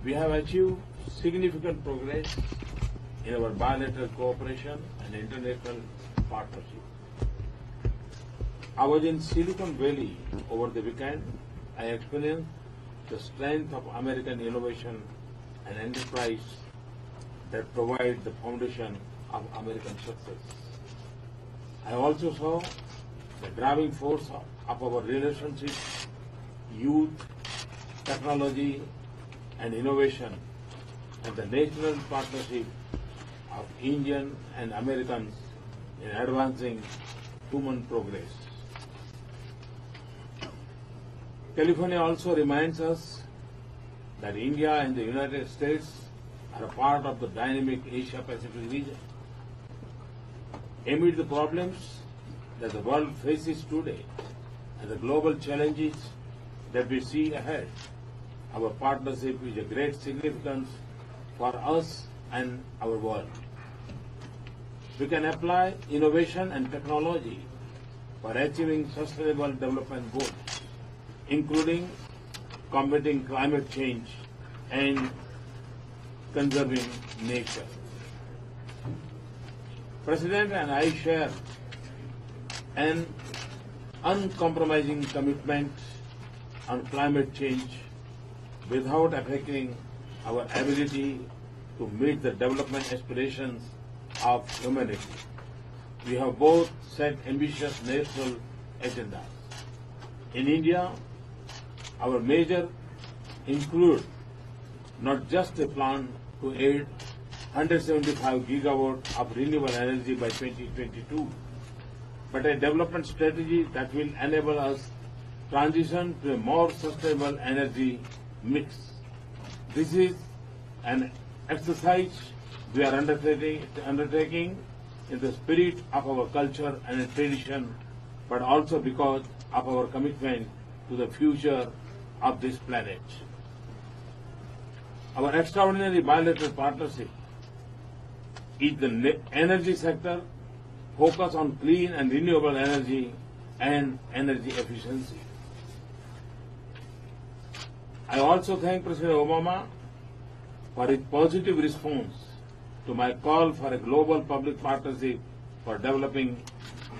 We have achieved significant progress in our bilateral cooperation and international partnership. I was in Silicon Valley over the weekend. I experienced the strength of American innovation and enterprise that provide the foundation of American success. I also saw the driving force of our relationship, youth, technology, and innovation, and the national partnership of Indian and Americans in advancing human progress. California also reminds us that India and the United States are a part of the dynamic Asia-Pacific region. Amid the problems that the world faces today and the global challenges that we see ahead, our partnership is of great significance for us and our world. We can apply innovation and technology for achieving sustainable development goals, including combating climate change and conserving nature. President and I share an uncompromising commitment on climate change without affecting our ability to meet the development aspirations of humanity. We have both set ambitious national agendas. In India, our measures include not just a plan to aid 175 gigawatts of renewable energy by 2022, but a development strategy that will enable us transition to a more sustainable energy mix. This is an exercise we are undertaking in the spirit of our culture and tradition, but also because of our commitment to the future of this planet. Our extraordinary bilateral partnership in the energy sector focus on clean and renewable energy and energy efficiency. I also thank President Obama for his positive response to my call for a global public partnership for developing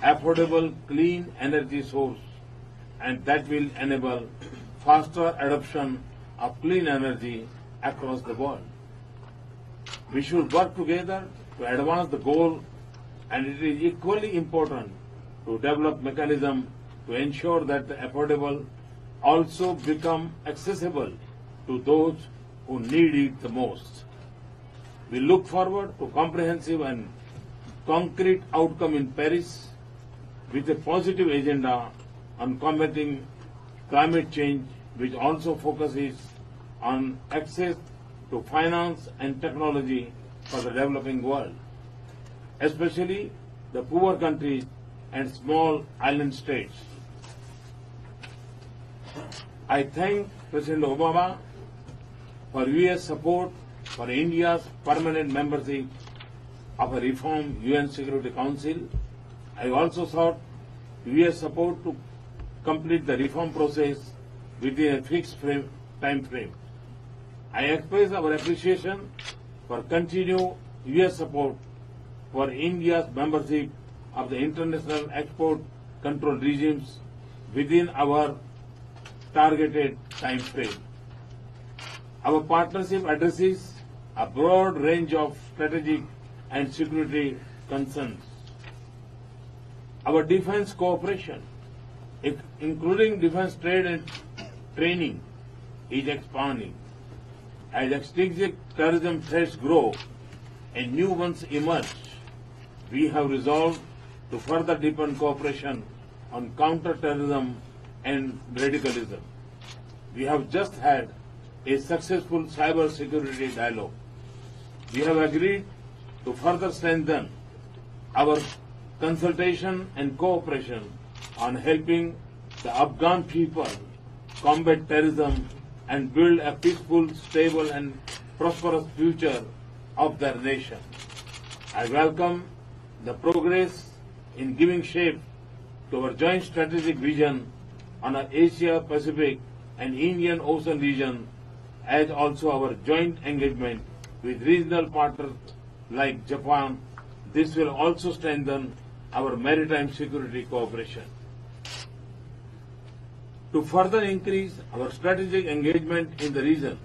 affordable clean energy source, and that will enable faster adoption of clean energy across the world. We should work together to advance the goal, and it is equally important to develop mechanisms to ensure that the affordable also become accessible to those who need it the most. We look forward to comprehensive and concrete outcome in Paris with a positive agenda on combating climate change, which also focuses on access to finance and technology for the developing world, especially the poor countries and small island states. I thank President Obama for U.S. support for India's permanent membership of a reformed UN Security Council. I also sought U.S. support to complete the reform process within a fixed time frame. I express our appreciation for continued U.S. support for India's membership of the international export control regimes within our targeted time frame. Our partnership addresses a broad range of strategic and security concerns. Our defense cooperation, including defense trade and training, is expanding. As extinct terrorism threats grow and new ones emerge, we have resolved to further deepen cooperation on counter-terrorism and radicalism. We have just had a successful cyber security dialogue. We have agreed to further strengthen our consultation and cooperation on helping the Afghan people combat terrorism and build a peaceful, stable and prosperous future of their nation. I welcome the progress in giving shape to our joint strategic vision on our Asia-Pacific and Indian Ocean region as also our joint engagement with regional partners like Japan. This will also strengthen our maritime security cooperation. To further increase our strategic engagement in the region,